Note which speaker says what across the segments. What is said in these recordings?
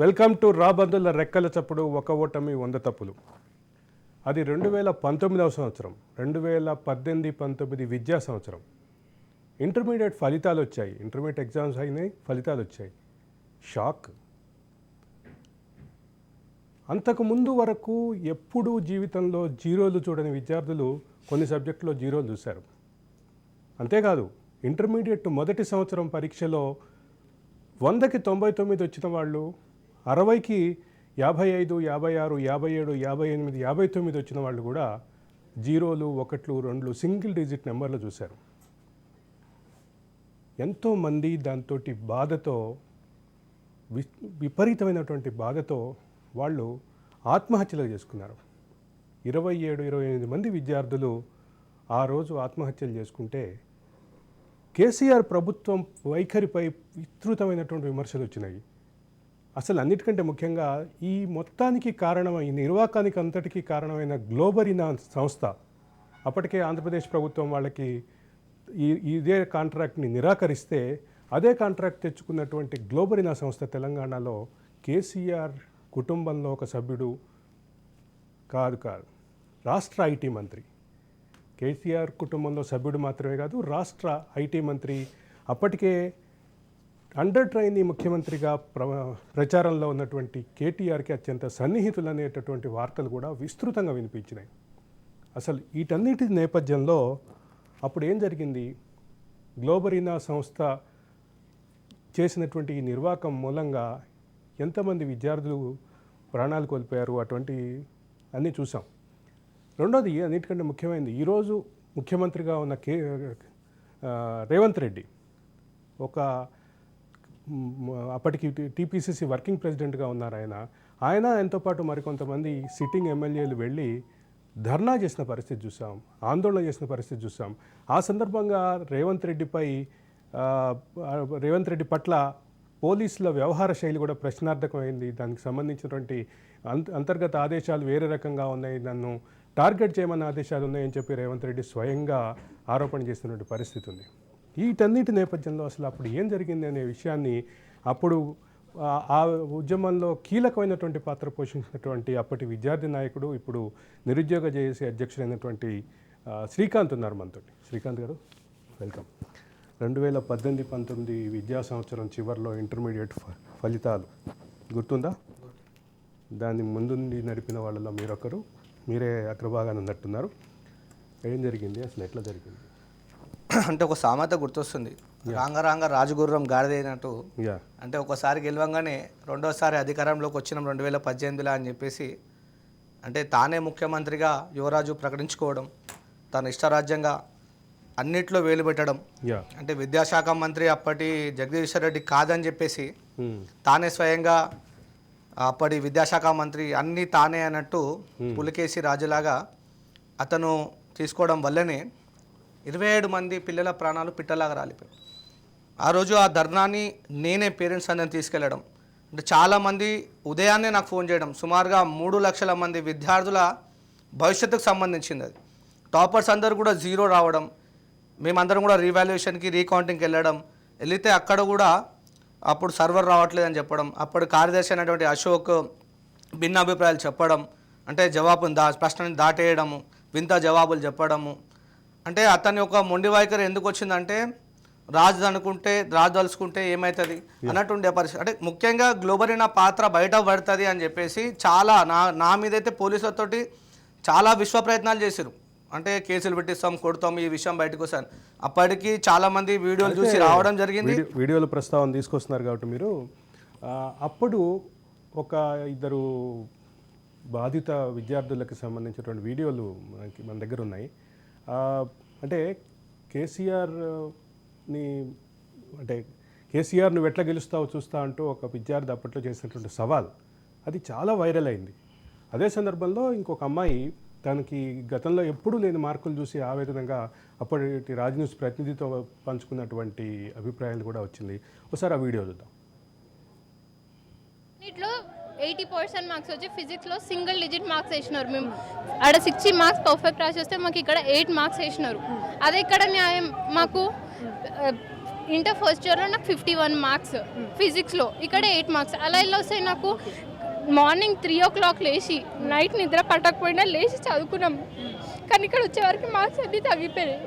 Speaker 1: Welcome to రాబందుల రెక్కల చప్పుడు ఒక ఓటమి 100 తప్పులు. అది 2019వ సంవత్సరం, 2018-19 విద్యా సంవత్సరం. ఇంటర్మీడియట్ ఫలితాలు వచ్చాయి, ఇంటర్మీడియట్ ఎగ్జామ్స్ అయినాయి, ఫలితాలు వచ్చాయి. షాక్. అంతకుముందు వరకు ఎప్పుడూ జీవితంలో జీరోలు చూడని విద్యార్థులు కొన్ని సబ్జెక్టులో జీరోలు చూశారు. అంతేకాదు, ఇంటర్మీడియట్ మొదటి సంవత్సరం పరీక్షలో 100కి 99 వచ్చిన వాళ్ళు, 60కి 55, 56, 57, 58, 59 వచ్చిన వాళ్ళు కూడా జీరోలు, 1లు, 2లు, సింగిల్ డిజిట్ నెంబర్లు చూశారు. ఎంతోమంది దాంతో బాధతో, విపరీతమైనటువంటి బాధతో వాళ్ళు ఆత్మహత్యలు చేసుకున్నారు. 27-28 మంది విద్యార్థులు ఆ రోజు ఆత్మహత్యలు చేసుకుంటే కేసీఆర్ ప్రభుత్వం వైఖరిపై విస్తృతమైనటువంటి విమర్శలు వచ్చినాయి. అసలు అన్నిటికంటే ముఖ్యంగా ఈ మొత్తానికి కారణమైన, ఈ నిర్వాకానికి అంతటికీ కారణమైన గ్లోబరీనా సంస్థ, అప్పటికే ఆంధ్రప్రదేశ్ ప్రభుత్వం వాళ్ళకి ఇదే కాంట్రాక్ట్ని నిరాకరిస్తే అదే కాంట్రాక్ట్ తెచ్చుకున్నటువంటి గ్లోబరీనా సంస్థ తెలంగాణలో కేసీఆర్ కుటుంబంలో ఒక సభ్యుడు కాదు, రాష్ట్ర ఐటీ మంత్రి. కేసీఆర్ కుటుంబంలో సభ్యుడు మాత్రమే కాదు, రాష్ట్ర ఐటీ మంత్రి, అప్పటికే అండర్ ట్రైనీ ముఖ్యమంత్రిగా ప్రచారంలో ఉన్నటువంటి కేటీఆర్కి అత్యంత సన్నిహితులు అనేటటువంటి వార్తలు కూడా విస్తృతంగా వినిపించినాయి. అసలు వీటన్నిటి నేపథ్యంలో అప్పుడు ఏం జరిగింది? గ్లోబరీనా సంస్థ చేసినటువంటి ఈ నిర్వాకం మూలంగా ఎంతమంది విద్యార్థులు ప్రాణాలు కోల్పోయారు, అటువంటి అన్నీ చూసాం. రెండోది, అన్నిటికంటే ముఖ్యమైనది, ఈరోజు ముఖ్యమంత్రిగా ఉన్న రేవంత్ రెడ్డి, అప్పటికి టీపీసీసీ వర్కింగ్ ప్రెసిడెంట్గా ఉన్నారు ఆయన ఆయనతో పాటు మరికొంతమంది సిట్టింగ్ ఎమ్మెల్యేలు వెళ్ళి ధర్నా చేసిన పరిస్థితి చూసాం, ఆందోళన చేసిన పరిస్థితి చూసాం. ఆ సందర్భంగా రేవంత్ రెడ్డి పట్ల పోలీసుల వ్యవహార శైలి కూడా ప్రశ్నార్థకమైంది. దానికి సంబంధించినటువంటి అంతర్గత ఆదేశాలు వేరే రకంగా ఉన్నాయి, నన్ను టార్గెట్ చేయమన్న ఆదేశాలు ఉన్నాయని చెప్పి రేవంత్ రెడ్డి స్వయంగా ఆరోపణ చేసినటువంటి పరిస్థితి ఉంది. వీటన్నిటి నేపథ్యంలో అసలు అప్పుడు ఏం జరిగింది అనే విషయాన్ని, అప్పుడు ఆ ఉద్యమంలో కీలకమైనటువంటి పాత్ర పోషించినటువంటి అప్పటి విద్యార్థి నాయకుడు, ఇప్పుడు నిరుద్యోగ జేఏసీ అధ్యక్షుడైనటువంటి శ్రీకాంత్ ఉన్నారు మనతో. శ్రీకాంత్ గారు, వెల్కమ్. 2018-19 విద్యా సంవత్సరం చివరిలో ఇంటర్మీడియట్ ఫలితాలు గుర్తుందా? దాన్ని ముందుండి నడిపిన వాళ్ళలో మీరొకరు, మీరే అగ్రభాగాన ఉన్నట్టున్నారు. ఏం జరిగింది అసలు, ఎట్లా జరిగింది?
Speaker 2: అంటే ఒక సామెత గుర్తొస్తుంది, రాంగ రాజగుర్రం గాడిదైనట్టు. అంటే ఒకసారి గెలవంగానే రెండోసారి అధికారంలోకి వచ్చినాం 2018లో అని చెప్పేసి, అంటే తానే ముఖ్యమంత్రిగా యువరాజు ప్రకటించుకోవడం, తన ఇష్టరాజ్యంగా అన్నిట్లో వేలు పెట్టడం. అంటే విద్యాశాఖ మంత్రి అప్పటి జగదీశ్వర్ రెడ్డి కాదని చెప్పేసి తానే స్వయంగా అప్పటి విద్యాశాఖ మంత్రి అన్నీ తానే అన్నట్టు పులికేసి రాజులాగా అతను తీసుకోవడం వల్లనే 27 మంది పిల్లల ప్రాణాలు పిట్టలాగా రాలిపోయాయి. ఆ రోజు ఆ ధర్నాన్ని నేనే పేరెంట్స్ అందరిని తీసుకెళ్ళడం, అంటే చాలామంది ఉదయాన్నే నాకు ఫోన్ చేయడం, సుమారుగా 3 లక్షల మంది విద్యార్థుల భవిష్యత్తుకు సంబంధించింది అది. టాపర్స్ అందరూ కూడా జీరో రావడం, మేమందరం కూడా రీవాల్యుయేషన్కి రీకౌంటింగ్కి వెళితే అక్కడ కూడా అప్పుడు సర్వర్ రావట్లేదని చెప్పడం, అప్పుడు కార్యదర్శి అయినటువంటి అశోక్ భిన్నాభిప్రాయాలు చెప్పడం, అంటే జవాబుని ప్రశ్నని దాటేయడము, వింత జవాబులు చెప్పడము. అంటే అతని ఒక మొండి వైఖరి ఎందుకు వచ్చిందంటే, రాజు తలుచుకుంటే ఏమవుతుంది అన్నట్టుండే పరిస్థితి. అంటే ముఖ్యంగా గ్లోబరీనా పాత్ర బయట పడుతుంది అని చెప్పేసి చాలా నా మీదైతే పోలీసులతోటి చాలా విశ్వ ప్రయత్నాలు చేశారు. అంటే కేసులు పెట్టిస్తాం, కొడతాం, ఈ విషయం బయటకు వస్తాను. అప్పటికి చాలామంది వీడియోలు చూసి రావడం జరిగింది.
Speaker 1: వీడియోల ప్రస్తావన తీసుకొస్తున్నారు కాబట్టి మీరు, అప్పుడు ఒక ఇద్దరు బాధిత విద్యార్థులకు సంబంధించినటువంటి వీడియోలు మన దగ్గర ఉన్నాయి. అంటే కేసీఆర్ను ఎట్లా గెలుస్తావో చూస్తా అంటూ ఒక విద్యార్థి అప్పట్లో చేసినటువంటి సవాల్, అది చాలా వైరల్ అయింది. అదే సందర్భంలో ఇంకొక అమ్మాయి తనకి గతంలో ఎప్పుడూ లేని మార్కులు చూసి ఆవేదనగా అప్పటి రాజ్ న్యూస్ ప్రతినిధితో పంచుకున్నటువంటి అభిప్రాయాలు కూడా వచ్చింది. ఒకసారి ఆ వీడియో చూద్దాం.
Speaker 3: 80% మార్క్స్ వచ్చి ఫిజిక్స్లో సింగిల్ డిజిట్ మార్క్స్ వేసినారు. మేము ఆడ 60 మార్క్స్ పర్ఫెక్ట్ రాసి వస్తే మాకు ఇక్కడ 8 మార్క్స్ వేసినారు. అది ఇక్కడ న్యాయం? మాకు ఇంటర్ ఫస్ట్ ఇయర్లో నాకు 51 మార్క్స్ ఫిజిక్స్లో, ఇక్కడ 8 మార్క్స్. అలా ఎలా వస్తాయి నాకు? మార్నింగ్ 3 o'clock లేచి నైట్ నిద్ర పట్టకపోయినా లేచి చదువుకున్నాం, కానీ ఇక్కడ వచ్చే వరకు మార్క్స్ అన్ని తగ్గిపోయాయి.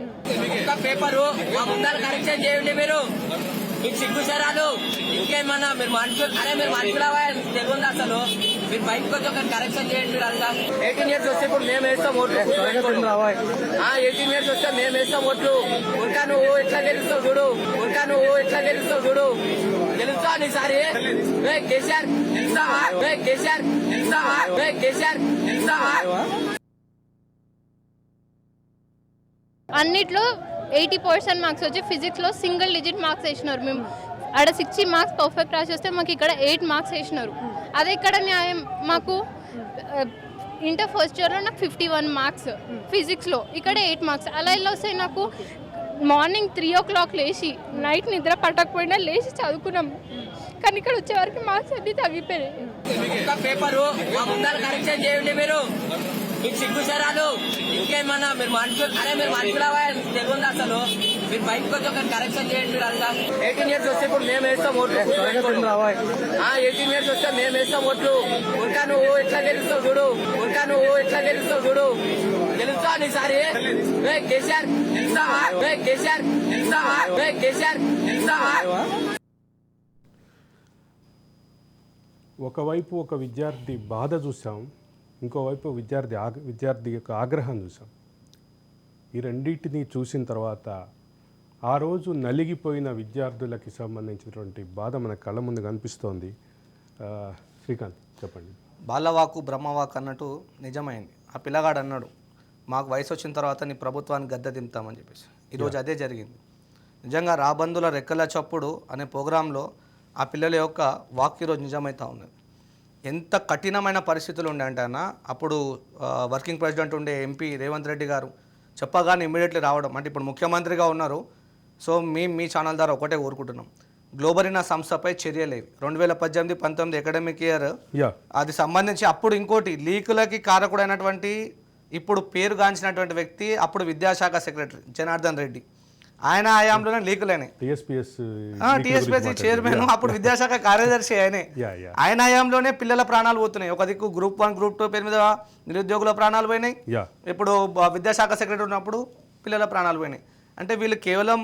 Speaker 4: ఒక్క పేపరు మా ముందర కరెక్షన్ చేయండి. మీరు మీకు సిగ్గు సరాలు ఇంకేమన్నా మీరు మనుషులవా తెలియదు అసలు. మీరు బయటకు వచ్చి ఒక కరెక్షన్ చేయండి. మీరు అంతా 18 years వస్తే ఇప్పుడు మేము వేస్తాం ఓట్లు. 18 years వస్తే మేము వేస్తాం ఓట్లు. ఇంకా నువ్వు ఎట్లా గెలుస్తావు చూడు, గెలుస్తావా ఈసారి? కేసీఆర్ గెలుస్తావా? కేసీఆర్ గెలుస్తావా?
Speaker 3: అన్నిట్లో 80% మార్క్స్ వచ్చి ఫిజిక్స్లో సింగిల్ డిజిట్ మార్క్స్ వేసినారు. మేము ఆడ 60 మార్క్స్ పర్ఫెక్ట్ రాసి వస్తే మాకు ఇక్కడ 8 మార్క్స్ వేసినారు. అదే ఇక్కడ న్యాయం? మాకు ఇంటర్ ఫస్ట్ ఇయర్లో నాకు 51 మార్క్స్ ఫిజిక్స్లో, ఇక్కడ 8 మార్క్స్. అలా ఎలా వస్తాయి నాకు? మార్నింగ్ 3 o'clock లేచి నైట్ నిద్ర పట్టకపోయినా లేచి చదువుకున్నాం, కానీ ఇక్కడ వచ్చే వరకు మార్క్స్ అన్ని తగ్గిపోయాయి.
Speaker 4: ఒక్క పేపరు మా ముందర కరెక్షన్ చేయండి. మీరు మీకు సిగ్గు సరాలు ఇంకేమన్నా మీరు మనుషులవా తెలియదు అసలు. మీరు బయటకు వచ్చి ఒక కరెక్షన్ చేయండి. మీరు అంతా 18 years వస్తే ఇప్పుడు మేము వేస్తాం ఓట్లు. 18 years వస్తే మేము వేస్తాం ఓట్లు. ఇంకా నువ్వు ఎట్లా గెలుస్తావు చూడు, గెలుస్తావా ఈసారి? కేసీఆర్ గెలుస్తావా?
Speaker 1: ఒకవైపు ఒక విద్యార్థి బాధ చూసాం, ఇంకోవైపు విద్యార్థి యొక్క ఆగ్రహం చూసాం. ఈ రెండింటిని చూసిన తర్వాత ఆ రోజు నలిగిపోయిన విద్యార్థులకి సంబంధించినటువంటి బాధ మన కళ్ళ ముందు కనిపిస్తోంది. శ్రీకాంత్ చెప్పండి.
Speaker 2: బాలవాకు బ్రహ్మవాక్ అన్నట్టు నిజమైంది. ఆ పిల్లగాడు అన్నాడు, మాకు వయసు వచ్చిన తర్వాత నీ ప్రభుత్వాన్ని గద్దె దింపుతామని చెప్పేసి. ఈరోజు అదే జరిగింది. నిజంగా రాబందుల రెక్కల చప్పుడు అనే ప్రోగ్రాంలో ఆ పిల్లల యొక్క వాక్ ఈరోజు నిజమవుతా ఉంది. ఎంత కఠినమైన పరిస్థితులు ఉండే అంటే అన్న, అప్పుడు వర్కింగ్ ప్రెసిడెంట్ ఉండే ఎంపీ రేవంత్ రెడ్డి గారు చెప్పగానే ఇమ్మీడియట్లీ రావడం. అంటే ఇప్పుడు ముఖ్యమంత్రిగా ఉన్నారు. సో మీ ఛానల్ ద్వారా ఒకటే కోరుకుంటున్నాం, గ్లోబరీనా సంస్థపై చర్యలేవి. 2018-19 అకాడమిక్ ఇయర్ అది సంబంధించి అప్పుడు ఇంకోటి లీకులకి కారకుడైనటువంటి ఇప్పుడు పేరుగాంచినటువంటి వ్యక్తి అప్పుడు విద్యాశాఖ సెక్రటరీ జనార్దన్ రెడ్డి, ఆయన హయాంలోనే లీకులేనే. టీఎస్పీఎస్సీ చైర్మన్, అప్పుడు విద్యాశాఖ కార్యదర్శి ఆయన హయాంలోనే పిల్లల ప్రాణాలు పోతున్నాయి. ఒక దిక్కు Group 1 Group 2 పేరు మీద నిరుద్యోగుల ప్రాణాలు పోయినాయి. ఇప్పుడు విద్యాశాఖ సెక్రటరీ ఉన్నప్పుడు పిల్లల ప్రాణాలు పోయినాయి. అంటే వీళ్ళు కేవలం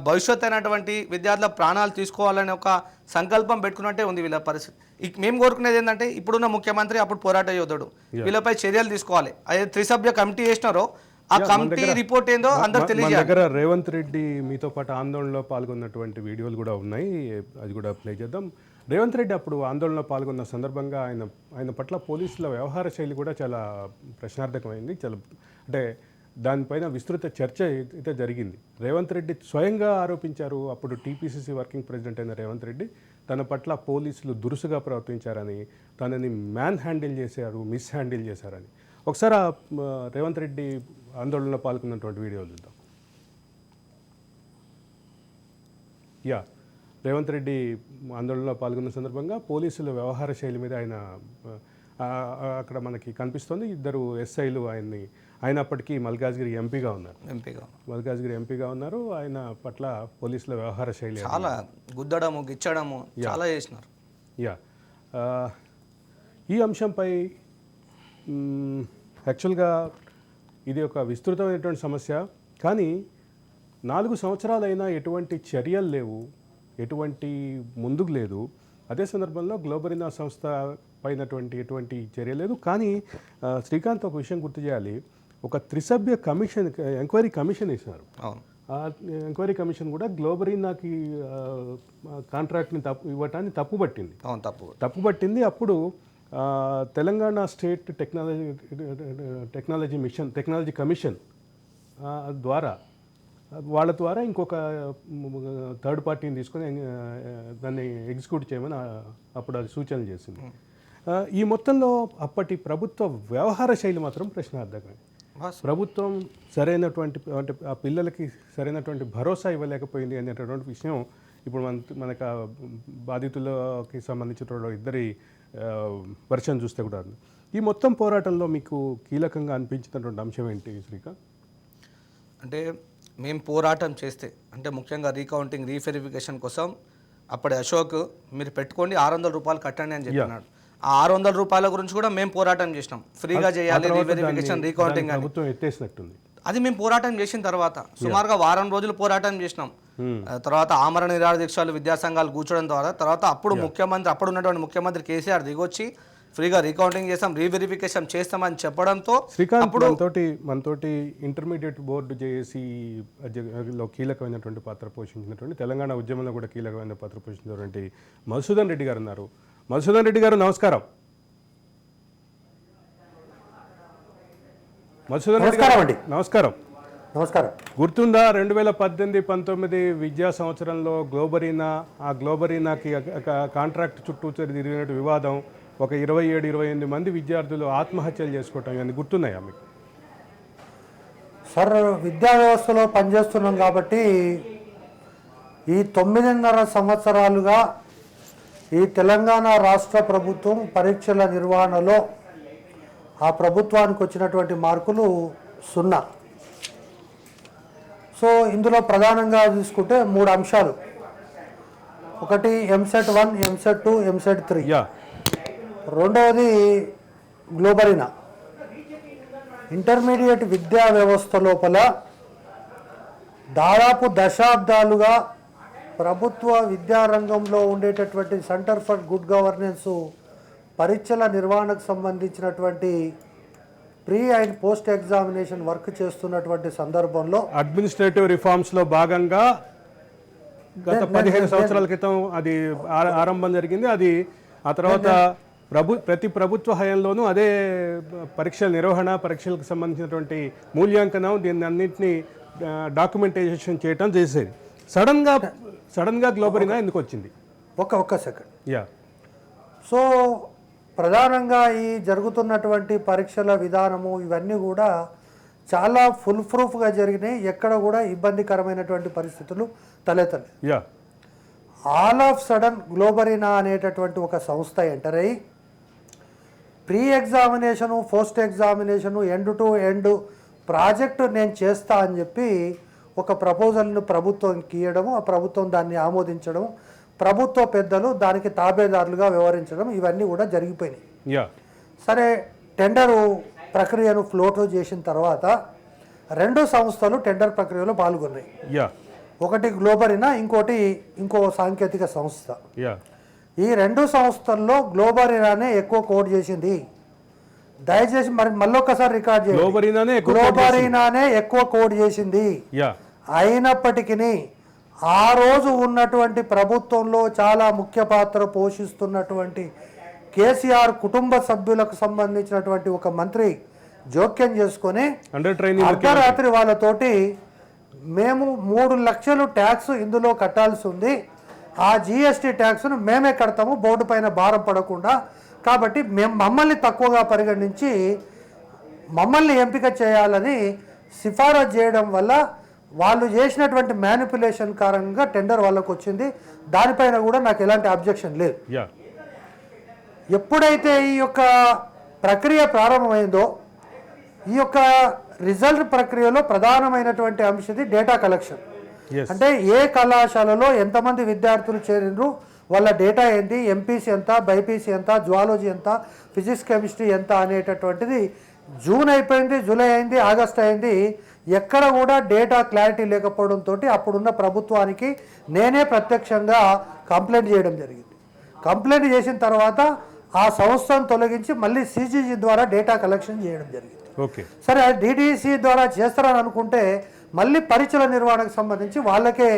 Speaker 2: భవిష్యత్ అయినటువంటి విద్యార్థుల ప్రాణాలు తీసుకోవాలనే ఒక సంకల్పం పెట్టుకున్నట్టే ఉంది వీళ్ళ పరిస్థితి. మేము కోరుకునేది ఏంటంటే, ఇప్పుడున్న ముఖ్యమంత్రి అప్పుడు పోరాట యోధుడు, వీళ్ళపై చర్యలు తీసుకోవాలి. అదే 3 సభ్య కమిటీ చేసినారో ఆ కమిటీ రిపోర్ట్ ఏందో అందరూ తెలియజేయాలి.
Speaker 1: దగ్గర రేవంత్ రెడ్డి మీతో పాటు ఆందోళనలో పాల్గొన్నటువంటి వీడియోలు కూడా ఉన్నాయి, అది కూడా ప్లే చేద్దాం. రేవంత్ రెడ్డి అప్పుడు ఆందోళనలో పాల్గొన్న సందర్భంగా ఆయన పట్ల పోలీసుల వ్యవహార శైలి కూడా చాలా ప్రశ్నార్థకమైంది. చాలా అంటే దానిపైన విస్తృత చర్చ అయితే జరిగింది. రేవంత్ రెడ్డి స్వయంగా ఆరోపించారు, అప్పుడు టీపీసీసీ వర్కింగ్ ప్రెసిడెంట్ అయిన రేవంత్ రెడ్డి తన పట్ల పోలీసులు దురుసుగా ప్రవర్తించారని, తనని మిస్ హ్యాండిల్ చేశారని. ఒకసారి రేవంత్ రెడ్డి ఆందోళనలో పాల్గొన్నటువంటి వీడియోలు చూద్దాం. రేవంత్ రెడ్డి ఆందోళనలో పాల్గొన్న సందర్భంగా పోలీసుల వ్యవహార శైలి మీద అక్కడ మనకి కనిపిస్తుంది. 2 ఎస్ఐలు ఆయన అప్పటికి మల్కాజ్గిరి ఎంపీగా ఉన్నారు. ఆయన పట్ల పోలీసుల వ్యవహార శైలి
Speaker 2: చాలా గుద్దడము గిచ్చడము చాలా చేసినారు.
Speaker 1: ఈ అంశంపై యాక్చువల్గా ఇది ఒక విస్తృతమైనటువంటి సమస్య, కానీ 4 సంవత్సరాలైనా ఎటువంటి చర్యలు లేవు, ఎటువంటి ముందుకు లేదు. అదే సందర్భంలో గ్లోబరీనా సంస్థ పైనటువంటి ఎటువంటి చర్య లేదు. కానీ శ్రీకాంత్ ఒక విషయం గుర్తు చేయాలి, ఒక 3 సభ్య ఎంక్వైరీ కమిషన్ వేసినారు. ఆ ఎంక్వైరీ కమిషన్ కూడా గ్లోబరీనాకి కాంట్రాక్ట్ని ఇవ్వటాన్ని తప్పుపట్టింది. అప్పుడు తెలంగాణ స్టేట్ టెక్నాలజీ కమిషన్ వాళ్ళ ద్వారా ఇంకొక థర్డ్ పార్టీని తీసుకొని దాన్ని ఎగ్జిక్యూట్ చేయమని అప్పుడు అది సూచనలు చేసింది. ఈ మొత్తంలో అప్పటి ప్రభుత్వ వ్యవహార శైలి మాత్రం ప్రశ్నార్థకమే. ప్రభుత్వం సరైనటువంటి అంటే ఆ పిల్లలకి సరైనటువంటి భరోసా ఇవ్వలేకపోయింది అనేటటువంటి విషయం ఇప్పుడు మనకు బాధితులకి సంబంధించిన ఇద్దరి వర్షన్ చూస్తే కూడా. ఈ మొత్తం పోరాటంలో మీకు కీలకంగా అనిపించినటువంటి అంశం ఏంటి శ్రీకాంత్?
Speaker 2: అంటే మేము పోరాటం చేస్తే అంటే ముఖ్యంగా రీకౌంటింగ్ రీవెరిఫికేషన్ కోసం అప్పటి అశోక్ మీరు పెట్టుకోండి 600 రూపాయలు కట్టండి అని చెప్పినాడు. ఆ 600 రూపాయల గురించి కూడా మేము పోరాటం చేసినాం. ఫ్రీగా చేయాలి రీవెరిఫికేషన్ రీకౌంటింగ్ అని.
Speaker 1: ప్రభుత్వం ఎత్తేసినట్టుంది.
Speaker 2: అది మేము పోరాటం చేసిన తర్వాత సుమారుగా వారం రోజులు పోరాటం చేసినాం. తర్వాత ఆమరణ నిరాహార దీక్షలు విద్యాసంఘాలు కూర్చోవడం ద్వారా తర్వాత అప్పుడు ఉన్నటువంటి ముఖ్యమంత్రి కేసీఆర్ దిగొచ్చి ఫ్రీగా రీకౌంటింగ్ చేస్తాం రీవెరిఫికేషన్ చేస్తామని చెప్పడంతో
Speaker 1: శ్రీకాంత్ మనతోటి ఇంటర్మీడియట్ బోర్డు జేఏసీలో కీలకమైనటువంటి పాత్ర పోషించినటువంటి తెలంగాణ ఉద్యమంలో కూడా కీలకమైన పాత్ర పోషించినటువంటి మధుసూదన్ రెడ్డి గారు ఉన్నారు. మధుసూదన్ రెడ్డి గారు నమస్కారం. మధుసూదన్ రెడ్డి గారు నమస్కారం.
Speaker 5: నమస్కారం.
Speaker 1: గుర్తుందా 2018-19 విద్యా సంవత్సరంలో గ్లోబరీనాకి కాంట్రాక్ట్ చుట్టూ తిరిగిన వివాదం, ఒక 27-28 మంది విద్యార్థులు ఆత్మహత్యలు చేసుకోవటం, ఇవన్నీ గుర్తున్నాయా మీకు?
Speaker 5: సార్, విద్యా వ్యవస్థలో పనిచేస్తున్నాం కాబట్టి ఈ 9.5 సంవత్సరాలుగా ఈ తెలంగాణ రాష్ట్ర ప్రభుత్వం పరీక్షల నిర్వహణలో ఆ ప్రభుత్వానికి వచ్చినటువంటి మార్కులు 0. సో ఇందులో ప్రధానంగా తీసుకుంటే 3 అంశాలు. ఒకటి ఎంసెట్ 1, ఎంసెట్ 2, ఎంసెట్ 3. రెండవది గ్లోబరీనా. ఇంటర్మీడియట్ విద్యా వ్యవస్థ లోపల దాదాపు దశాబ్దాలుగా ప్రభుత్వ విద్యారంగంలో ఉండేటటువంటి సెంటర్ ఫర్ గుడ్ గవర్నెన్స్ పరీక్షల నిర్వహణకు సంబంధించినటువంటి pre and post examination work చేస్తున్నటువంటి సందర్భంలో
Speaker 1: అడ్మినిస్ట్రేటివ్ రిఫార్మ్స్లో భాగంగా గత 15 సంవత్సరాల క్రితం అది ఆరంభం జరిగింది. అది ఆ తర్వాత ప్రతి ప్రభుత్వ హయాంలోనూ అదే పరీక్షల నిర్వహణ, పరీక్షలకు సంబంధించినటువంటి మూల్యాంకనం, దీన్ని అన్నింటినీ డాక్యుమెంటైజేషన్ చేయటం చేసేది. సడన్గా గ్లోబరీనా ఎందుకు వచ్చింది?
Speaker 5: ఒక్క సెకండ్. సో ప్రధానంగా ఈ జరుగుతున్నటువంటి పరీక్షల విధానము ఇవన్నీ కూడా చాలా ఫుల్ ప్రూఫ్గా జరిగినాయి. ఎక్కడ కూడా ఇబ్బందికరమైనటువంటి పరిస్థితులు తలెత్తలేదు. ఆల్ ఆఫ్ సడన్ గ్లోబరీనా అనేటటువంటి ఒక సంస్థ ఎంటర్ అయ్యి pre examination, post examination, end to end project నేను చేస్తా అని చెప్పి ఒక ప్రపోజల్ను ప్రభుత్వంకి ఇవ్వడము, ఆ ప్రభుత్వం దాన్ని ఆమోదించడం, ప్రభుత్వ పెద్దలు దానికి తాబేదారులుగా వ్యవహరించడం, ఇవన్నీ కూడా జరిగిపోయినాయి. సరే, టెండరు ప్రక్రియను ఫ్లోట్ చేసిన తర్వాత 2 సంస్థలు టెండర్ ప్రక్రియలో పాల్గొన్నాయి. ఒకటి గ్లోబరీనా, ఇంకో సాంకేతిక సంస్థ. ఈ 2 సంస్థల్లో గ్లోబరీనానే ఎక్కువ కోడ్ చేసింది. దయచేసి మళ్ళొక్కసారి రికార్డ్ చేయండి. గ్లోబరీనానే ఎక్కువ కోడ్ చేసింది. అయినప్పటికీ ఆ రోజు ఉన్నటువంటి ప్రభుత్వంలో చాలా ముఖ్య పాత్ర పోషిస్తున్నటువంటి కేసీఆర్ కుటుంబ సభ్యులకు సంబంధించినటువంటి ఒక మంత్రి జోక్యం చేసుకొని అర్ధరాత్రి వాళ్ళతోటి మేము 3 లక్షలు ట్యాక్స్ ఇందులో కట్టాల్సి ఉంది, ఆ జిఎస్టీ ట్యాక్స్ను మేమే కడతాము బోర్డు పైన భారం పడకుండా, కాబట్టి మమ్మల్ని తక్కువగా పరిగణించి మమ్మల్ని ఎంపిక చేయాలని సిఫారసు చేయడం వల్ల వాళ్ళు చేసినటువంటి మ్యానిపులేషన్ కారణంగా టెండర్ వాళ్ళకు వచ్చింది. దానిపైన కూడా నాకు ఎలాంటి అబ్జెక్షన్ లేదు. ఎప్పుడైతే ఈ యొక్క ప్రక్రియ ప్రారంభమైందో ఈ యొక్క రిజల్ట్ ప్రక్రియలో ప్రధానమైనటువంటి అంశది డేటా కలెక్షన్. అంటే ఏ కళాశాలలో ఎంతమంది విద్యార్థులు చేరిండ్రు, వాళ్ళ డేటా ఏంటి, ఎంపీసీ ఎంత, బైపీసీ ఎంత, జువాలజీ ఎంత, ఫిజిక్స్ కెమిస్ట్రీ ఎంత అనేటటువంటిది జూన్ అయిపోయింది, జూలై అయింది, ఆగస్ట్ అయింది. ఎక్కడ కూడా డేటా క్లారిటీ లేకపోవడంతో అప్పుడున్న ప్రభుత్వానికి నేనే ప్రత్యక్షంగా కంప్లైంట్ చేయడం జరిగింది. కంప్లైంట్ చేసిన తర్వాత ఆ సంస్థను తొలగించి మళ్ళీ సిజీజీ ద్వారా డేటా కలెక్షన్ చేయడం జరిగింది. సరే, డిడిసి ద్వారా చేస్తారని అనుకుంటే మళ్ళీ పరీక్షల నిర్వహణకు సంబంధించి వాళ్ళకే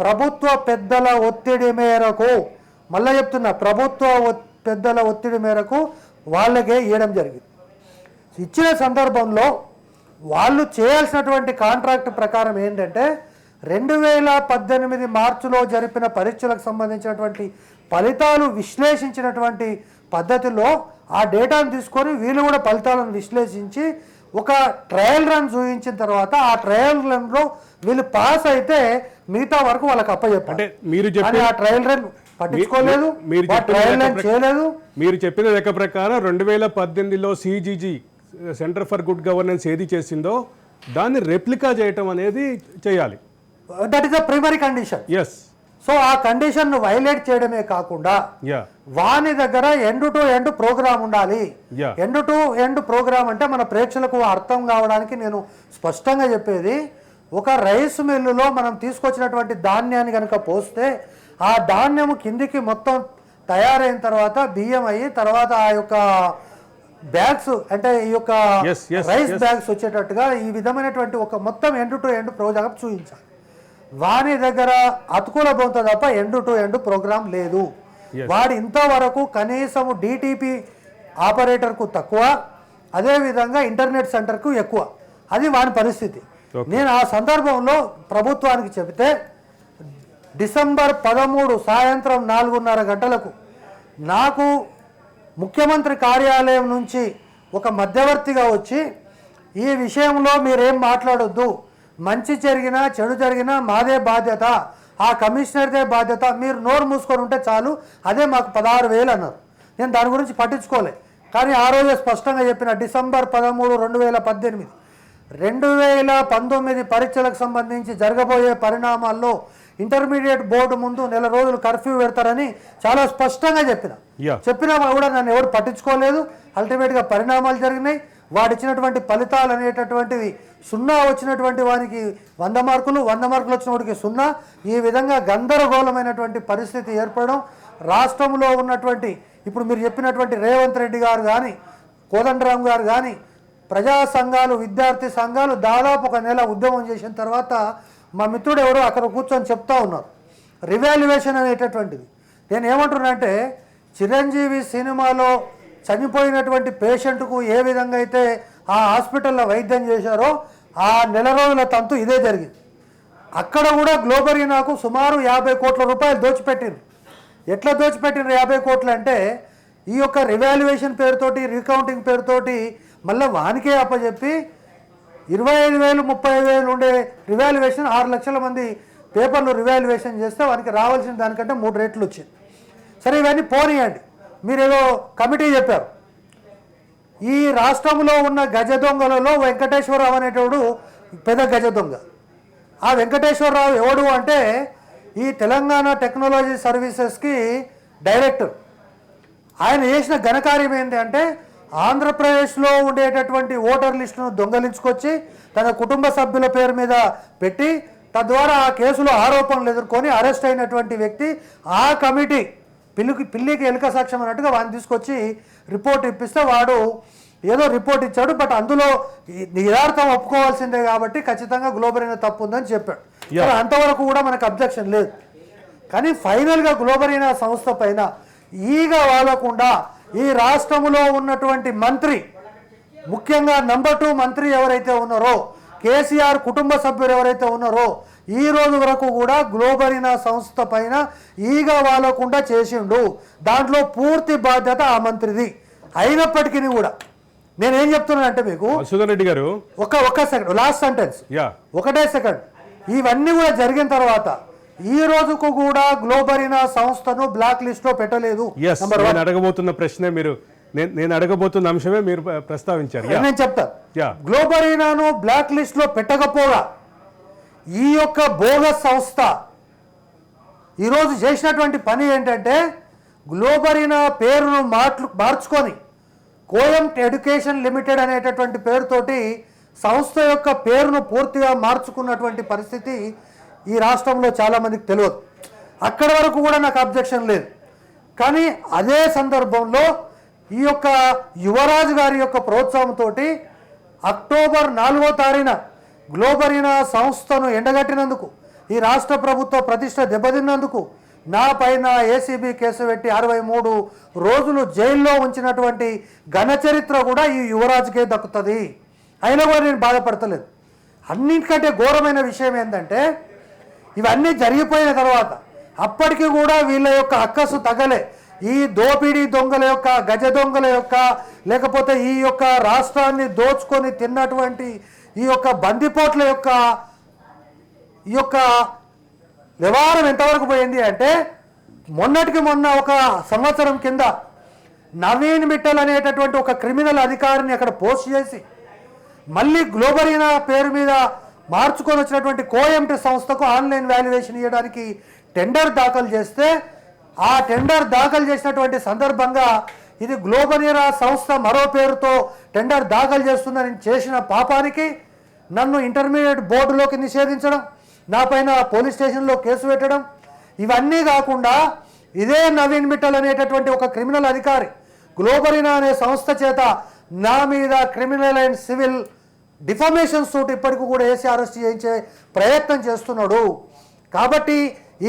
Speaker 5: ప్రభుత్వ పెద్దల ఒత్తిడి మేరకు, మళ్ళీ చెప్తున్నా, ప్రభుత్వ పెద్దల ఒత్తిడి మేరకు వాళ్ళకే ఇవ్వడం జరిగింది. ఇచ్చిన సందర్భంలో వాళ్ళు చేయాల్సినటువంటి కాంట్రాక్ట్ ప్రకారం ఏంటంటే 2018 మార్చిలో జరిపిన పరీక్షలకు సంబంధించినటువంటి ఫలితాలు విశ్లేషించినటువంటి పద్ధతిలో ఆ డేటాను తీసుకొని వీళ్ళు కూడా ఫలితాలను విశ్లేషించి ఒక ట్రయల్ రన్ చూపించిన తర్వాత ఆ ట్రయల్ రన్లో వీళ్ళు పాస్ అయితే మిగతా వరకు వాళ్ళకి అప్పచెప్పారు. ఆ ట్రయల్ రన్ పట్టించుకోలేదు, ట్రయల్ రన్ చేయలేదు.
Speaker 1: మీరు చెప్పిన లెక్క ప్రకారం 2018లో CGG centre for good governance ఏది చేసిందో దాన్ని రెప్లికా చేయటం అనేది చేయాలి.
Speaker 5: That is the primary condition.
Speaker 1: Yes.
Speaker 5: So ఆ కండిషన్ను వైలేట్ చేయడమే కాకుండా
Speaker 1: యా
Speaker 5: వాని దగ్గర ఎండ్ టు ఎండ్ ప్రోగ్రామ్ ఉండాలి.
Speaker 1: Yeah.
Speaker 5: End to end programme అంటే మన ప్రేక్షకులకు అర్థం కావడానికి నేను స్పష్టంగా చెప్పేది, ఒక రైస్ మిల్లులో మనం తీసుకొచ్చినటువంటి ధాన్యాన్ని కనుక పోస్తే ఆ ధాన్యము కిందికి మొత్తం తయారైన తర్వాత బియ్యం అయ్యి తర్వాత ఆ యొక్క బ్యాగ్స్ అంటే ఈ యొక్క
Speaker 1: Yes, yes,
Speaker 5: rice
Speaker 1: yes.
Speaker 5: Bags వచ్చేటట్టుగా ఈ విధమైనటువంటి ఒక మొత్తం ఎండ్ టు ఎండ్ ప్రోగ్రామ్ చూపించాలి. వాని దగ్గర అతుకుల బొంత తప్ప ఎండ్ టు ఎండ్ ప్రోగ్రామ్ లేదు.
Speaker 1: Yes.
Speaker 5: వాడు ఇంతవరకు కనీసము డిటిపి ఆపరేటర్కు తక్కువ, అదేవిధంగా ఇంటర్నెట్ సెంటర్కు ఎక్కువ. అది వాని పరిస్థితి.
Speaker 1: Okay.
Speaker 5: నేను ఆ సందర్భంలో ప్రభుత్వానికి చెబితే డిసెంబర్ 13 సాయంత్రం 4:30 గంటలకు నాకు ముఖ్యమంత్రి కార్యాలయం నుంచి ఒక మధ్యవర్తిగా వచ్చి ఈ విషయంలో మీరేం మాట్లాడొద్దు, మంచి జరిగినా చెడు జరిగినా మాదే బాధ్యత, ఆ కమిషనర్దే బాధ్యత, మీరు నోరు మూసుకొని ఉంటే చాలు, అదే మాకు 16,000 అన్నారు. నేను దాని గురించి పట్టించుకోలే. కానీ ఆ రోజే స్పష్టంగా చెప్పిన డిసెంబర్ 13, 2018 2019 పరీక్షలకు సంబంధించి జరగబోయే పరిణామాల్లో ఇంటర్మీడియట్ బోర్డు ముందు 4 రోజులు కర్ఫ్యూ పెడతారని చాలా స్పష్టంగా చెప్పినా కూడా నన్ను ఎవరు పట్టించుకోలేదు. అల్టిమేట్గా పరిణామాలు జరిగినాయి. వాడిచ్చినటువంటి ఫలితాలు అనేటటువంటివి 0 వచ్చినటువంటి వానికి 100 మార్కులు, 100 మార్కులు వచ్చిన వాడికి 0. ఈ విధంగా గందరగోళమైనటువంటి పరిస్థితి ఏర్పడడం, రాష్ట్రంలో ఉన్నటువంటి ఇప్పుడు మీరు చెప్పినటువంటి రేవంత్ రెడ్డి గారు కానీ కోదండరాం గారు కానీ ప్రజా సంఘాలు విద్యార్థి సంఘాలు దాదాపు 1 నెల ఉద్యమం చేసిన తర్వాత మా మిత్రుడు ఎవరో అక్కడ కూర్చొని చెప్తా ఉన్నారు రివాల్యుయేషన్ అనేటటువంటిది. నేను ఏమంటున్నానంటే చిరంజీవి సినిమాలో చనిపోయినటువంటి పేషెంట్కు ఏ విధంగా అయితే ఆ హాస్పిటల్లో వైద్యం చేశారో ఆ 1 రోజుల తంతు ఇదే జరిగింది. అక్కడ కూడా గ్లోబరీనాకు సుమారు 50 కోట్ల రూపాయలు దోచిపెట్టిండ్రు. ఎట్లా దోచిపెట్టిండ్రు 50 కోట్లు అంటే ఈ యొక్క రివాల్యుయేషన్ పేరుతోటి రీకౌంటింగ్ పేరుతోటి మళ్ళీ వానికే అప్పచెప్పి 25,000 30,000 ఉండే రివాల్యుయేషన్ 6 లక్షల మంది పేపర్లు రివాల్యుయేషన్ చేస్తే వానికి రావాల్సిన దానికంటే 3 రెట్లు వచ్చింది. సరే ఇవన్నీ పోనీయండి, మీరేదో కమిటీ చెప్పారు. ఈ రాష్ట్రంలో ఉన్న గజ దొంగలలో వెంకటేశ్వరరావు అనేటోడు పెద్ద గజ దొంగ. ఆ వెంకటేశ్వరరావు ఎవడు అంటే ఈ తెలంగాణ టెక్నాలజీ సర్వీసెస్కి డైరెక్టర్. ఆయన చేసిన ఘనకార్యం ఏంటి అంటే ఆంధ్రప్రదేశ్లో ఉండేటటువంటి ఓటర్ లిస్టును దొంగలించుకొచ్చి తన కుటుంబ సభ్యుల పేరు మీద పెట్టి తద్వారా ఆ కేసులో ఆరోపణలు ఎదుర్కొని అరెస్ట్ అయినటువంటి వ్యక్తి. ఆ కమిటీ పిల్లికి ఎలుక సాక్ష్యం అన్నట్టుగా వాడిని తీసుకొచ్చి రిపోర్ట్ ఇప్పిస్తే వాడు ఏదో రిపోర్ట్ ఇచ్చాడు, బట్ అందులో యథార్థం ఒప్పుకోవాల్సిందే కాబట్టి ఖచ్చితంగా గ్లోబరీనా తప్పు ఉందని చెప్పాడు. అంతవరకు కూడా మనకు అబ్జెక్షన్ లేదు. కానీ ఫైనల్గా గ్లోబరీనా సంస్థ పైన ఈగ వాలకుండా ఈ రాష్ట్రంలో ఉన్నటువంటి మంత్రి, ముఖ్యంగా నంబర్ 2 మంత్రి ఎవరైతే ఉన్నారో, కేసీఆర్ కుటుంబ సభ్యులు ఎవరైతే ఉన్నారో, ఈ రోజు వరకు కూడా గ్లోబరీనా సంస్థ పైన ఈగ వాలకుండా చేసిండు. దాంట్లో పూర్తి బాధ్యత ఆ మంత్రిది. అయినప్పటికీ కూడా నేనేం చెప్తున్నానంటే మీకు
Speaker 1: సుధర్ రెడ్డి గారు
Speaker 5: ఒక్క సెకండ్, లాస్ట్ సెంటెన్స్, ఒకటే సెకండ్. ఇవన్నీ కూడా జరిగిన తర్వాత ఈ రోజుకు కూడా గ్లోబరీనా సంస్థను బ్లాక్ లిస్ట్ లో పెట్టలేదు.
Speaker 1: నేను అడగబోతున్న ప్రశ్నే నేను అడగబోతున్న అంశమే మీరు ప్రస్తావించారు.
Speaker 5: నేను చెప్తాను. గ్లోబరీనాను బ్లాక్ లిస్ట్ లో పెట్టకపోగా ఈ యొక్క బోగస్ సంస్థ ఈరోజు చేసినటువంటి పని ఏంటంటే గ్లోబరీనా పేరును మార్చుకొని కోయంట్ ఎడ్యుకేషన్ లిమిటెడ్ అనేటటువంటి పేరుతోటి సంస్థ యొక్క పేరును పూర్తిగా మార్చుకున్నటువంటి పరిస్థితి ఈ రాష్ట్రంలో చాలామందికి తెలియదు. అక్కడి వరకు కూడా నాకు అబ్జెక్షన్ లేదు. కానీ అదే సందర్భంలో ఈ యొక్క యువరాజు గారి యొక్క ప్రోత్సాహంతో అక్టోబర్ 4వ తారీఖున గ్లోబరీనా సంస్థను ఎండగట్టినందుకు, ఈ రాష్ట్ర ప్రభుత్వ ప్రతిష్ట దెబ్బతిన్నందుకు నా పైన ఏసీబీ కేసు పెట్టి 63 రోజులు జైల్లో ఉంచినటువంటి ఘన చరిత్ర కూడా ఈ యువరాజుకే దక్కుతుంది. అయినా కూడా నేను బాధపడతలేదు. అన్నింటికంటే ఘోరమైన విషయం ఏంటంటే ఇవన్నీ జరిగిపోయిన తర్వాత అప్పటికి కూడా వీళ్ళ యొక్క అక్కసు తగలే. ఈ దోపిడీ దొంగల యొక్క గజ దొంగల యొక్క లేకపోతే ఈ యొక్క రాష్ట్రాన్ని దోచుకొని తిన్నటువంటి ఈ యొక్క బందిపోట్ల యొక్క ఈ యొక్క వ్యవహారం ఎంతవరకు పోయింది అంటే మొన్నటికి మొన్న 1 సంవత్సరం కింద నవీన్ మిట్టల్ అనేటటువంటి ఒక క్రిమినల్ అధికారిని అక్కడ పోస్ట్ చేసి మళ్ళీ గ్లోబరీనా పేరు మీద మార్చుకొని వచ్చినటువంటి కోఎంటీ సంస్థకు ఆన్లైన్ వాల్యుయేషన్ ఇవ్వడానికి టెండర్ దాఖలు చేస్తే ఆ టెండర్ దాఖలు చేసినటువంటి సందర్భంగా ఇది గ్లోబరీనా సంస్థ మరో పేరుతో టెండర్ దాఖలు చేస్తుందని చేసిన పాపానికి నన్ను ఇంటర్మీడియట్ బోర్డులోకి నిషేధించడం, నా పైన పోలీస్ స్టేషన్లో కేసు పెట్టడం, ఇవన్నీ కాకుండా ఇదే నవీన్ మిట్టల్ అనేటటువంటి ఒక క్రిమినల్ అధికారి గ్లోబరీనా అనే సంస్థ చేత నా మీద criminal and civil defamation suit ఇప్పటికి కూడా వేసి అరెస్ట్ చేయించే ప్రయత్నం చేస్తున్నాడు. కాబట్టి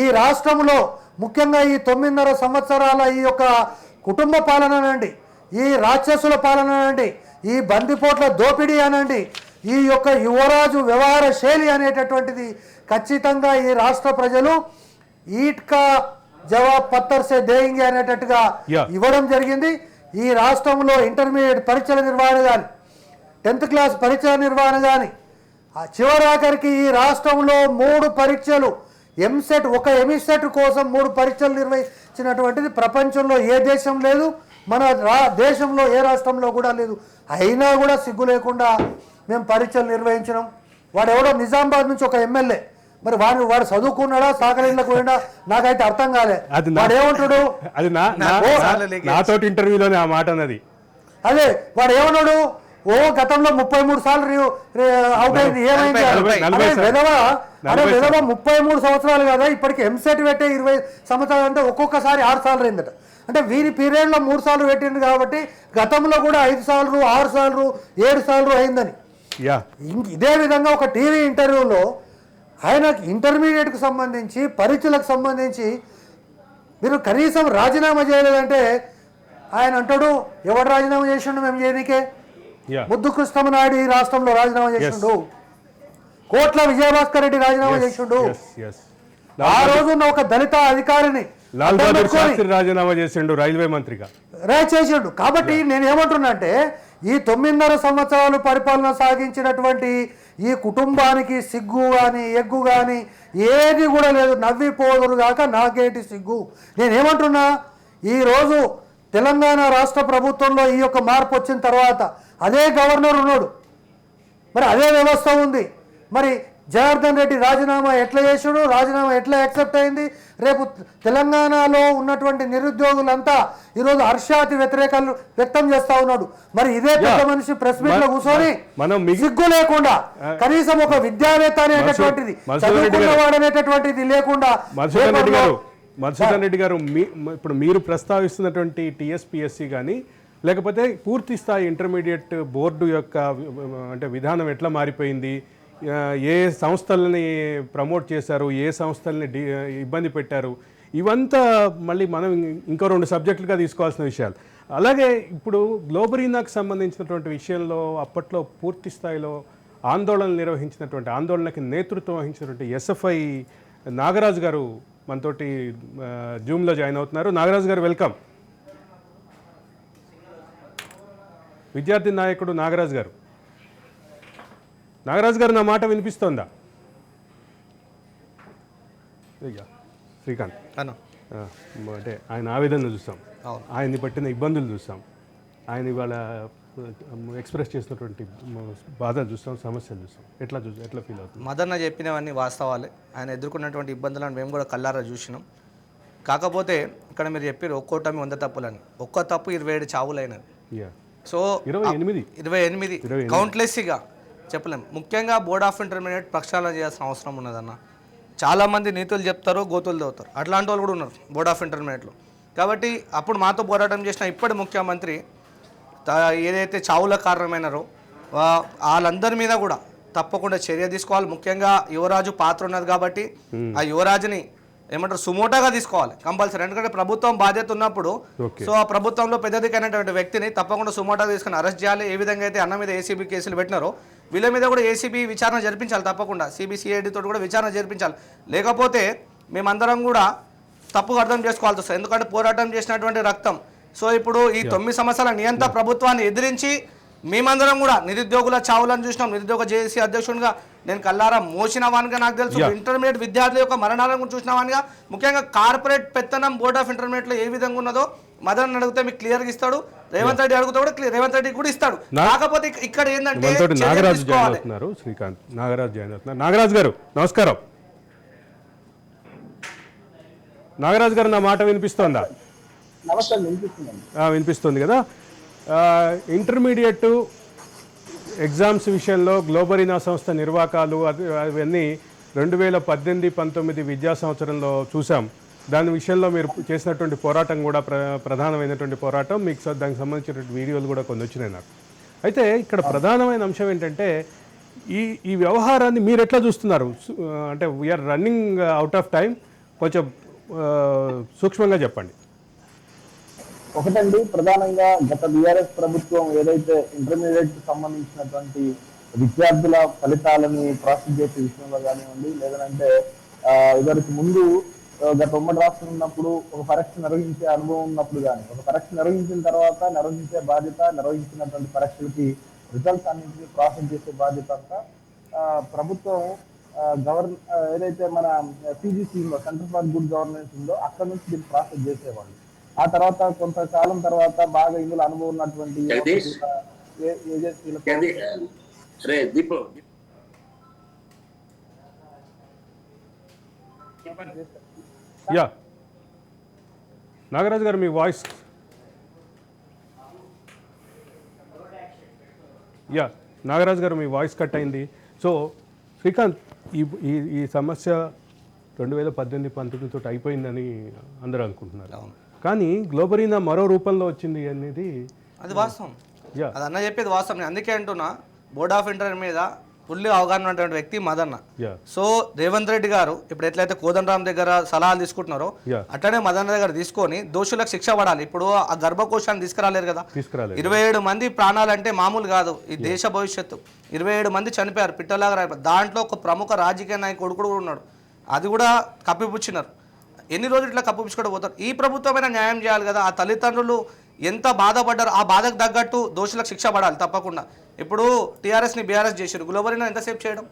Speaker 5: ఈ రాష్ట్రంలో ముఖ్యంగా ఈ 9.5 సంవత్సరాల ఈ యొక్క కుటుంబ పాలన అనండి, ఈ రాక్షసుల పాలన అనండి, ఈ బందిపోట్ల దోపిడీ అనండి, ఈ యొక్క యువరాజు వ్యవహార శైలి అనేటటువంటిది ఖచ్చితంగా ఈ రాష్ట్ర ప్రజలు ఈట్ కా జవాబ్ పత్తర్ సే దేంగే అనేటట్టుగా ఇవ్వడం జరిగింది. ఈ రాష్ట్రంలో ఇంటర్మీడియట్ పరీక్షల నిర్వహణ కానీ, 10th క్లాస్ పరీక్షల నిర్వహణ కానీ, చివరాఖరికి ఈ రాష్ట్రంలో 3 పరీక్షలు ఎంసెట్, ఒక ఎమిసెట్ కోసం 3 పరీక్షలు నిర్వహించినటువంటిది ప్రపంచంలో ఏ దేశం లేదు, మన దేశంలో ఏ రాష్ట్రంలో కూడా లేదు. అయినా కూడా సిగ్గు లేకుండా మేము పరీక్షలు నిర్వహించినాం. వాడు ఎవడో నిజామాబాద్ నుంచి ఒక ఎమ్మెల్యే, మరి వాడు చదువుకున్నాడా సాకరీళ్ళకు పోయినా నాకైతే అర్థం కాలే. వాడు ఏమంటాడు,
Speaker 1: అది నాతోటి ఇంటర్వ్యూలోనే ఆ మాట అన్నది. అదే
Speaker 5: వాడు ఏమన్నాడు, గతంలో 33 సార్లు అవుట్ అయింది, ఏమైంది విధవ 33 సంవత్సరాలు కదా, ఇప్పటికి ఎంసెట్ పెట్టే 20 సంవత్సరాలు అంటే ఒక్కొక్కసారి 6 సార్లు అయిందట. అంటే వీరి పీరియడ్లో 3 సార్లు పెట్టింది కాబట్టి గతంలో కూడా 5 సార్లు 6 సార్లు 7 సార్లు అయిందని. ఇదే విధంగా ఒక టీవీ ఇంటర్వ్యూలో ఆయన ఇంటర్మీడియట్కి సంబంధించి పరీక్షలకు సంబంధించి మీరు కనీసం రాజీనామా చేయలేదంటే ఆయన అంటాడు, ఎవడు రాజీనామా చేసిండు మేము చేయనికే, ముద్దు కృష్ణమనాయుడు ఈ రాష్ట్రంలో రాజీనామా చేసిండు, కోట్ల విజయభాస్కర్ రెడ్డి రాజీనామా చేసిండు, ఆ రోజున్న ఒక దళిత అధికారిని
Speaker 1: లాల్ బహదూర్ శాస్త్రి రాజీనామా చేసిండు రైల్వే మంత్రిగా
Speaker 5: చేసిండు. కాబట్టి నేను ఏమంటున్నా అంటే ఈ 9.5 సంవత్సరాలు పరిపాలన సాగించినటువంటి ఈ కుటుంబానికి సిగ్గు కానీ ఎగ్గు కానీ ఏది కూడా లేదు. నవ్విపోదురు కాక నాకేటి సిగ్గు. నేనేమంటున్నా, ఈరోజు తెలంగాణ రాష్ట్ర ప్రభుత్వంలో ఈ యొక్క మార్పు వచ్చిన తర్వాత అదే గవర్నర్ ఉన్నాడు, మరి అదే వ్యవస్థ ఉంది, మరి జనార్దన్ రెడ్డి రాజీనామా ఎట్లా చేసాడు, రాజీనామా ఎట్లా యాక్సెప్ట్ అయింది, రేపు తెలంగాణలో ఉన్నటువంటి నిరుద్యోగులంతా ఈరోజు హర్షాతి వ్యతిరేకాలు వ్యక్తం చేస్తా ఉన్నాడు. మరి ఇదే పెద్ద మనిషి ప్రెస్ మీట్ లో కూర్చొని సిగ్గు లేకుండా కనీసం ఒక విద్యావేత్త అనేటటువంటిది, చదువుకున్నవాడు అనేటటువంటిది లేకుండా.
Speaker 1: మధుసూదన్ రెడ్డి గారు, ఇప్పుడు మీరు ప్రస్తావిస్తున్నటువంటి టీఎస్పీఎస్సీ కానీ లేకపోతే పూర్తి స్థాయి ఇంటర్మీడియట్ బోర్డు యొక్క అంటే విధానం ఎట్లా మారిపోయింది, ఏ సంస్థలని ప్రమోట్ చేశారు, ఏ సంస్థల్ని ఇబ్బంది పెట్టారు, ఇవంతా మళ్ళీ మనం ఇంకో 2 సబ్జెక్టులుగా తీసుకోవాల్సిన విషయాలు. అలాగే ఇప్పుడు గ్లోబరీనాకు సంబంధించినటువంటి విషయంలో అప్పట్లో పూర్తి స్థాయిలో ఆందోళనకి నేతృత్వం వహించినటువంటి ఎస్ఎఫ్ఐ నాగరాజు గారు మనతోటి జూమ్లో జాయిన్ అవుతున్నారు. నాగరాజు గారు వెల్కమ్. విద్యార్థి నాయకుడు నాగరాజు గారు. నాగరాజు గారు, నా మాట వినిపిస్తోందా? శ్రీకాంత్ అంటే ఆయన ఆవేదన చూసాం, ఆయన్ని పట్టిన ఇబ్బందులు చూసాం, ఆయన ఇవాళ ఎక్స్ప్రెస్ చేసినటువంటి బాధలు చూస్తాం, సమస్యలు చూస్తాం, ఎట్లా ఫీల్ అవుతుంది?
Speaker 2: మదన్న చెప్పినవన్నీ వాస్తవాలే. ఆయన ఎదుర్కొన్నటువంటి ఇబ్బందులను మేము కూడా కళ్ళారా చూసినాం. కాకపోతే ఇక్కడ మీరు చెప్పారు ఒక్కోటమి 100 తప్పులని, ఒక్క తప్పు 27 చావులైనవి. సో 28 కౌంట్లెస్గా చెప్పలేం. ముఖ్యంగా బోర్డ్ ఆఫ్ ఇంటర్మీడియట్ ప్రక్షాళన చేయాల్సిన అవసరం ఉన్నదన్న. చాలామంది నీతులు చెప్తారు, గోతులు తవ్వుతారు, అట్లాంటి వాళ్ళు కూడా ఉన్నారు బోర్డ్ ఆఫ్ ఇంటర్మీడియట్లో. కాబట్టి అప్పుడు మాతో పోరాటం చేసిన ఇప్పటి ముఖ్యమంత్రి ఏదైతే చావుల కారణమైనారో వాళ్ళందరి మీద కూడా తప్పకుండా చర్య తీసుకోవాలి. ముఖ్యంగా యువరాజు పాత్ర ఉన్నది కాబట్టి ఆ యువరాజుని ఏమంటారు సుమోటాగా తీసుకోవాలి కంపల్సరీ. ఎందుకంటే ప్రభుత్వం బాధ్యత ఉన్నప్పుడు సో ఆ ప్రభుత్వంలో పెద్దదికైనటువంటి వ్యక్తిని తప్పకుండా సుమోటాగా తీసుకుని అరెస్ట్ చేయాలి. ఏ విధంగా అయితే అన్న మీద ఏసీబీ కేసులు పెట్టినారో వీళ్ళ మీద కూడా ఏసీబీ విచారణ జరిపించాలి, తప్పకుండా సిబిసిఐడి తోటి కూడా విచారణ జరిపించాలి. లేకపోతే మేమందరం కూడా తప్పుగా అర్థం చేసుకోవాల్సి వస్తుంది, ఎందుకంటే పోరాటం చేసినటువంటి రక్తం. సో ఇప్పుడు ఈ 9 సంవత్సరాల నియంత్రణ ప్రభుత్వాన్ని ఎదిరించి మేమందరం కూడా నిరుద్యోగుల చావులను చూసినాం. నిరుద్యోగ జేఏసీ అధ్యక్షునిగా నేను కల్లారా మోసిన వానిగా నాకు తెలుసు. ఇంటర్మీడియట్ విద్యార్థుల యొక్క మరణాలను కూడా చూసిన వానిగా, ముఖ్యంగా కార్పొరేట్ పెత్తనం బోర్డ్ ఆఫ్ ఇంటర్మీడియట్లో ఏ విధంగా ఉన్నదో మదన్ అడిగితే మీకు క్లియర్గా ఇస్తాడు, రేవంత్ రెడ్డి అడుగుతా కూడా రేవంత్ రెడ్డి కూడా ఇస్తాడు. కాకపోతే ఇక్కడ ఏంటంటే
Speaker 1: నాగరాజు జాయిన్ అవుతున్నారు, శ్రీకాంత్ నాగరాజు జాయిన్ అవుతున్నారు. నాగరాజు గారు నమస్కారం. నాగరాజు గారు నా మాట వినిపిస్తోందా? వినిపిస్తుంది కదా. ఇంటర్మీడియట్ ఎగ్జామ్స్ విషయంలో గ్లోబరీనా సంస్థ నిర్వాకాలు అవన్నీ 2018-19 విద్యా సంవత్సరంలో చూసాం. దాని విషయంలో మీరు చేసినటువంటి పోరాటం కూడా ప్రధానమైనటువంటి పోరాటం, మీకు దానికి సంబంధించినటువంటి వీడియోలు కూడా కొన్ని వచ్చినాయి నాకు. అయితే ఇక్కడ ప్రధానమైన అంశం ఏంటంటే ఈ వ్యవహారాన్ని మీరు ఎట్లా చూస్తున్నారు? అంటే we are running out of time, కొంచెం సూక్ష్మంగా చెప్పండి.
Speaker 6: ఒకటండి, ప్రధానంగా గత బీఆర్ఎస్ ప్రభుత్వం ఏదైతే ఇంటర్మీడియట్ సంబంధించినటువంటి విద్యార్థుల ఫలితాలని ప్రాసెస్ చేసే విషయంలో కానివ్వండి, లేదంటే ఇవరికి ముందు గత ఉమ్మడి రాష్ట్రం ఉన్నప్పుడు ఒక పరీక్ష నిర్వహించే అనుభవం ఉన్నప్పుడు కానీ, ఒక పరీక్ష నిర్వహించిన తర్వాత నిర్వహించే బాధ్యత, నిర్వహించినటువంటి పరీక్షలకి రిజల్ట్స్ అన్నింటినీ ప్రాసెస్ చేసే బాధ్యత అంతా ప్రభుత్వం ఏదైతే మన సిజిసి ఉందో, సెంటర్ ఫర్ గుడ్ గవర్నెన్స్ ఉందో, అక్కడ నుంచి దీన్ని ప్రాసెస్ చేసేవాళ్ళు. ఆ తర్వాత కొంతకాలం తర్వాత బాగా ఇందులో అనుభవం ఉన్నటువంటి
Speaker 1: నాగరాజు గారు మీ వాయిస్ నాగరాజు గారు మీ వాయిస్ కట్ అయింది. సో శ్రీకాంత్, ఈ సమస్య 2018-19 తోటి అయిపోయిందని అందరూ అనుకుంటున్నారు. కానీ గ్లోబరీనా మరో రూపంలో వచ్చింది అనేది
Speaker 2: అది వాస్తవం. అది అన్న చెప్పేది వాస్తవం. నేను అందుకే అంటున్నా, బోర్డ్ ఆఫ్ ఇంటర్ మీద ఫుల్లీ అవగాహన ఉన్నటువంటి వ్యక్తి మదన్న. సో రేవంత్ రెడ్డి గారు ఇప్పుడు ఎట్లయితే కోదండరామ్ దగ్గర సలహాలు తీసుకుంటున్నారో అట్లనే మదన్న దగ్గర తీసుకొని దోషులకు శిక్ష పడాలి. ఇప్పుడు ఆ గర్భకోశాన్ని తీసుకురాలేరు కదా, 27 మంది ప్రాణాలంటే మామూలు కాదు. ఈ దేశ భవిష్యత్తు 27 మంది చనిపోయారు పిట్టలాగా. దాంట్లో ఒక ప్రముఖ రాజకీయ నాయకుడు కూడా ఉన్నాడు, అది కూడా కప్పిపుచ్చినారు. ఎన్ని రోజులు ఇట్లా కప్పిపుచ్చుకుంటూ పోతారు? ఈ ప్రభుత్వమైనా న్యాయం చేయాలి కదా. ఆ తల్లిదండ్రులు ఎంత బాధపడ్డారు, ఆ బాధకు తగ్గట్టు దోషులకు శిక్ష పడాలి తప్పకుండా. ఇప్పుడు టీఆర్ఎస్ని బీఆర్ఎస్ చేశారు, గ్లోబరీనా ఎంతసేపు చేయడం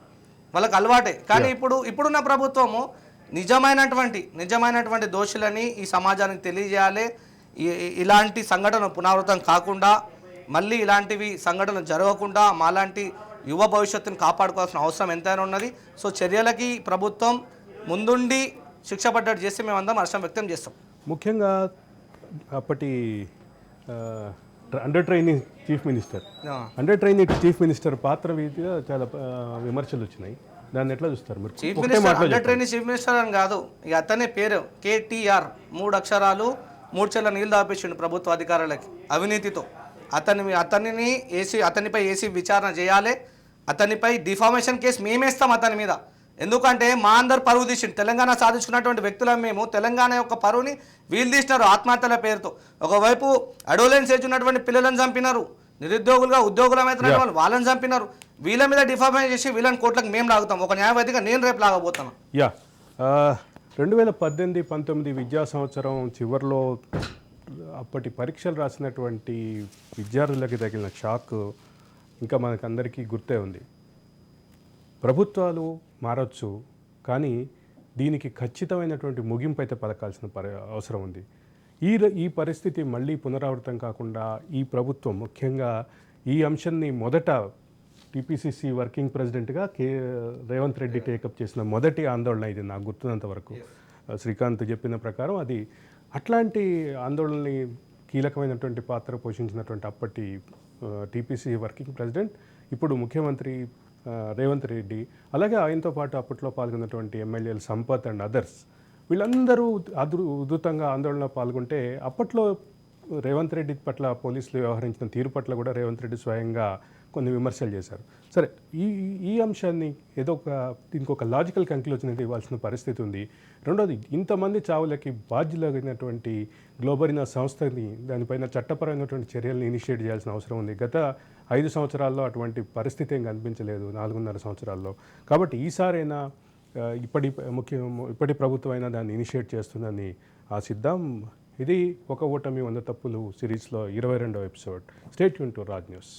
Speaker 2: వాళ్ళకి అలవాటే. కానీ ఇప్పుడున్న ప్రభుత్వము నిజమైనటువంటి దోషులని ఈ సమాజానికి తెలియజేయాలి. ఇలాంటి సంఘటన పునరావృతం కాకుండా, మళ్ళీ ఇలాంటివి సంఘటనలు జరగకుండా మాలాంటి యువ భవిష్యత్తును కాపాడుకోవాల్సిన అవసరం ఎంతైనా ఉన్నది. సో చర్యలకి ప్రభుత్వం ముందుండి శిక్ష పడ్డట్టు చేస్తే మేమందరం హర్షం వ్యక్తం చేస్తాం.
Speaker 1: ముఖ్యంగా అప్పటి అండర్ ట్రైనింగ్ చీఫ్ మినిస్టర్ పాత్ర మీద చాలా విమర్శలు వచ్చినాయి. దాన్ని ఎట్లా చూస్తారు మీరు?
Speaker 2: Chief minister under training chief minister అని కాదు, ఇక అతనే పేరు KTR, 3 అక్షరాలు 3 చెల్ల నీళ్ళు దాపించిండు ప్రభుత్వ అధికారులకి అవినీతితో. అతనిపై ఏసీ విచారణ చేయాలి. అతనిపై డిఫామేషన్ కేసు మేమేస్తాం అతని మీద. ఎందుకంటే మా అందరు పరువు తీసిండు. తెలంగాణ సాధించుకున్నటువంటి వ్యక్తులం మేము. తెలంగాణ యొక్క పరువుని వీళ్ళు తీసినారు ఆత్మహత్యల పేరుతో. ఒకవైపు అడోలెన్స్ ఏజ్ ఉన్నటువంటి పిల్లలను చంపినారు, నిరుద్యోగులుగా ఉద్యోగులమైతే వాళ్ళని చంపినారు. వీళ్ళ మీద డిఫామేషన్ చేసి వీళ్ళని కోట్లకు మేము లాగుతాం. ఒక న్యాయవాదిగా నేను రేపు లాగబోతాను.
Speaker 1: 2018-19 విద్యా సంవత్సరం చివరిలో అప్పటి పరీక్షలు రాసినటువంటి విద్యార్థులకి తగిలిన షాక్ ఇంకా మనకందరికీ గుర్తే ఉంది. ప్రభుత్వాలు మారచ్చు, కానీ దీనికి ఖచ్చితమైనటువంటి ముగింపు అయితే పలకాల్సిన అవసరం ఉంది. ఈ పరిస్థితి మళ్ళీ పునరావృతం కాకుండా ఈ ప్రభుత్వం ముఖ్యంగా ఈ అంశాన్ని మొదట టీపీసీసీ వర్కింగ్ ప్రెసిడెంట్గా రేవంత్ రెడ్డి టేకప్ చేసిన మొదటి ఆందోళన ఇది నాకు గుర్తున్నంత వరకు. శ్రీకాంత్ చెప్పిన ప్రకారం అది అట్లాంటి ఆందోళనని కీలకమైనటువంటి పాత్ర పోషించినటువంటి అప్పటి టీపీసీ వర్కింగ్ ప్రెసిడెంట్, ఇప్పుడు ముఖ్యమంత్రి రేవంత్ రెడ్డి, అలాగే ఆయనతో పాటు అప్పట్లో పాల్గొన్నటువంటి ఎమ్మెల్యేలు సంపత్ అండ్ అదర్స్, వీళ్ళందరూ ఉధృతంగా ఆందోళనలో పాల్గొంటే అప్పట్లో రేవంత్ రెడ్డి పట్ల పోలీసులు వ్యవహరించిన తీరు పట్ల కూడా రేవంత్ రెడ్డి స్వయంగా కొన్ని విమర్శలు చేశారు. సరే, ఈ అంశాన్ని దీనికి ఒక లాజికల్ కంక్లూజన్ అయితే ఇవ్వాల్సిన పరిస్థితి ఉంది. రెండోది, ఇంతమంది చావులకి బాధ్యులైనటువంటి గ్లోబరీనా సంస్థని దానిపైన చట్టపరమైనటువంటి చర్యలను ఇనిషియేట్ చేయాల్సిన అవసరం ఉంది. గత 5 సంవత్సరాల్లో అటువంటి పరిస్థితి ఏం కనిపించలేదు, 4.5 సంవత్సరాల్లో. కాబట్టి ఈసారైనా ఇప్పటి ప్రభుత్వం అయినా దాన్ని ఇనిషియేట్ చేస్తుందని ఆశిద్దాం. ఇది ఒక ఓటమి 100 తప్పులు సిరీస్లో 22వ episode. Stay tune to Raj news.